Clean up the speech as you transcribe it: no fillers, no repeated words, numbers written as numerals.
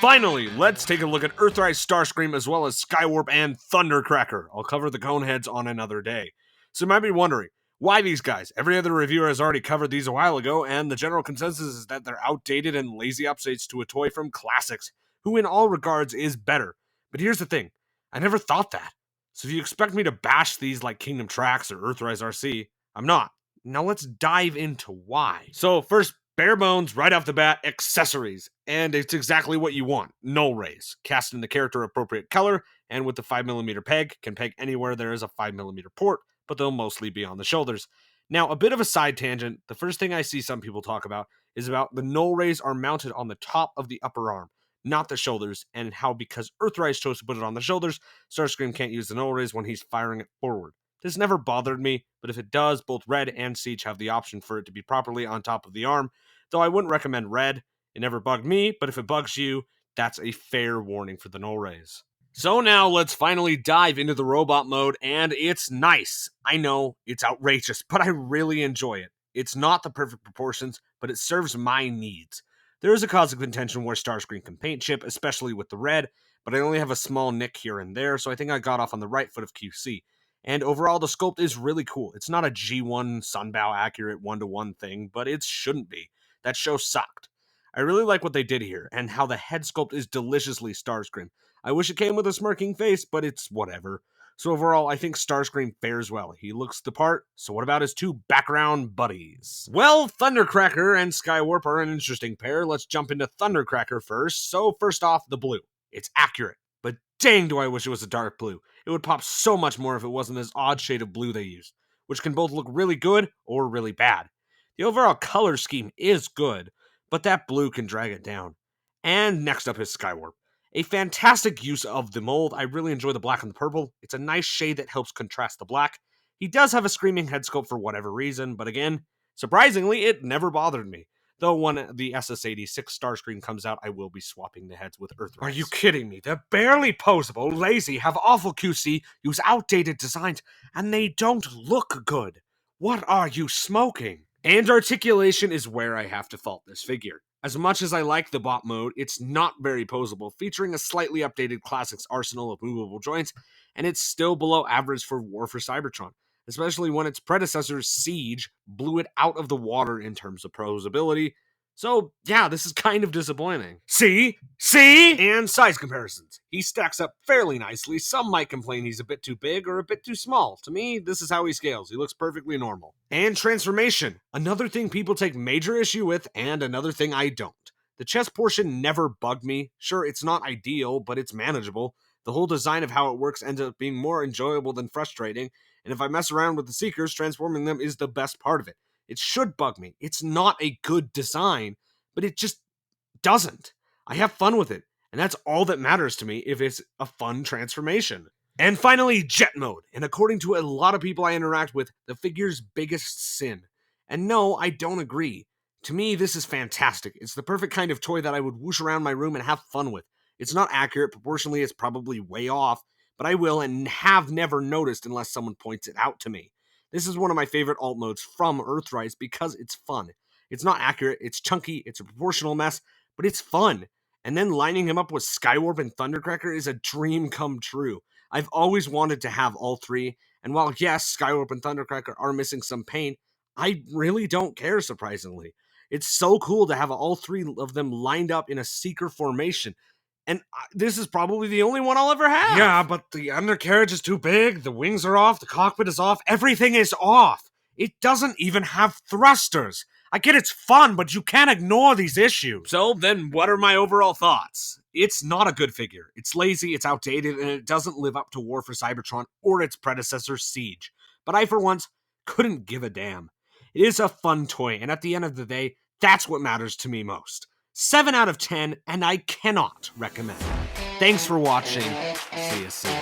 Finally, let's take a look at Earthrise, Starscream, as well as Skywarp and Thundercracker. I'll cover the Coneheads on another day. So you might be wondering, why these guys? Every other reviewer has already covered these a while ago, and the general consensus is that they're outdated and lazy updates to a toy from Classics, who in all regards is better. But here's the thing, I never thought that. So if you expect me to bash these like Kingdom Tracks or Earthrise RC, I'm not. Now let's dive into why. So first, bare bones, right off the bat, accessories. And it's exactly what you want. Null rays. Cast in the character appropriate color, and with the 5mm peg, can peg anywhere there is a 5mm port, but they'll mostly be on the shoulders. Now, a bit of a side tangent, the first thing I see some people talk about is about the null rays are mounted on the top of the upper arm, not the shoulders, and how because Earthrise chose to put it on the shoulders, Starscream can't use the null rays when he's firing it forward. This never bothered me, but if it does, both Red and Siege have the option for it to be properly on top of the arm, though I wouldn't recommend Red. It never bugged me, but if it bugs you, that's a fair warning for the null rays. So now let's finally dive into the robot mode, and it's nice. I know, it's outrageous, but I really enjoy it. It's not the perfect proportions, but it serves my needs. There is a cause of contention where Starscream can paint chip, especially with the red, but I only have a small nick here and there, so I think I got off on the right foot of QC. And overall, the sculpt is really cool. It's not a G1 Sunbow accurate 1-to-1 thing, but it shouldn't be. That show sucked. I really like what they did here, and how the head sculpt is deliciously Starscream. I wish it came with a smirking face, but it's whatever. So overall, I think Starscream fares well. He looks the part, so what about his two background buddies? Well, Thundercracker and Skywarp are an interesting pair. Let's jump into Thundercracker first. So first off, the blue. It's accurate, but dang do I wish it was a dark blue. It would pop so much more if it wasn't this odd shade of blue they used, which can both look really good or really bad. The overall color scheme is good, but that blue can drag it down. And next up is Skywarp. A fantastic use of the mold. I really enjoy the black and the purple. It's a nice shade that helps contrast the black. He does have a screaming head sculpt for whatever reason, but again, surprisingly, it never bothered me. Though when the SS86 Starscream comes out, I will be swapping the heads with Earthrise. Are you kidding me? They're barely posable, lazy, have awful QC, use outdated designs, and they don't look good. What are you smoking? And articulation is where I have to fault this figure. As much as I like the bot mode, it's not very posable, featuring a slightly updated Classics arsenal of movable joints, and it's still below average for War for Cybertron, especially when its predecessor, Siege, blew it out of the water in terms of posability. So, yeah, this is kind of disappointing. See? And size comparisons. He stacks up fairly nicely. Some might complain he's a bit too big or a bit too small. To me, this is how he scales. He looks perfectly normal. And transformation. Another thing people take major issue with, and another thing I don't. The chest portion never bugged me. Sure, it's not ideal, but it's manageable. The whole design of how it works ends up being more enjoyable than frustrating, and if I mess around with the Seekers, transforming them is the best part of it. It should bug me. It's not a good design, but it just doesn't. I have fun with it, and that's all that matters to me if it's a fun transformation. And finally, jet mode, and according to a lot of people I interact with, the figure's biggest sin. And no, I don't agree. To me, this is fantastic. It's the perfect kind of toy that I would whoosh around my room and have fun with. It's not accurate, proportionally it's probably way off, but I will and have never noticed unless someone points it out to me. This is one of my favorite alt modes from Earthrise because it's fun. It's not accurate, it's chunky, it's a proportional mess, but it's fun. And then lining him up with Skywarp and Thundercracker is a dream come true. I've always wanted to have all three, and while yes, Skywarp and Thundercracker are missing some paint, I really don't care, surprisingly. It's so cool to have all three of them lined up in a Seeker formation. And this is probably the only one I'll ever have. Yeah, but the undercarriage is too big, the wings are off, the cockpit is off, everything is off. It doesn't even have thrusters. I get it's fun, but you can't ignore these issues. So then what are my overall thoughts? It's not a good figure. It's lazy, it's outdated, and it doesn't live up to War for Cybertron or its predecessor, Siege. But I, for once, couldn't give a damn. It is a fun toy, and at the end of the day, that's what matters to me most. 7 out of 10, and I cannot recommend it. Thanks for watching. See you soon.